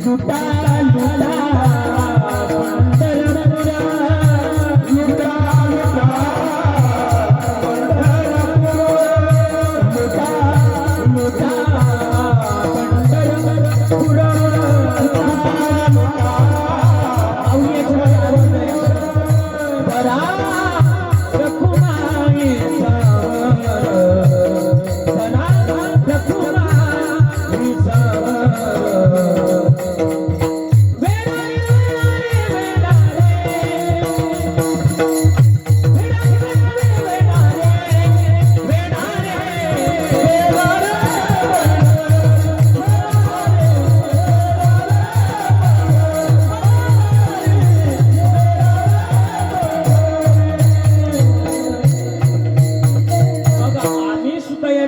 लुटा लुटा पंढरपुरा लुटा लुटा पंढरपुरा लुटा पंढरपुरा बरा रखुमाई बरा रखुमाई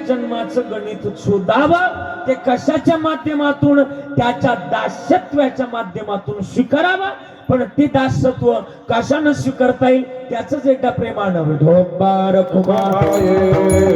जन्माचं गणित शोधावं ते कशाच्या माध्यमातून त्याच्या दास्यत्वाच्या माध्यमातून स्वीकारावं पण ते दास्यत्व कशानं स्वीकारता येईल त्याच एकदा प्रेमानं ढोबार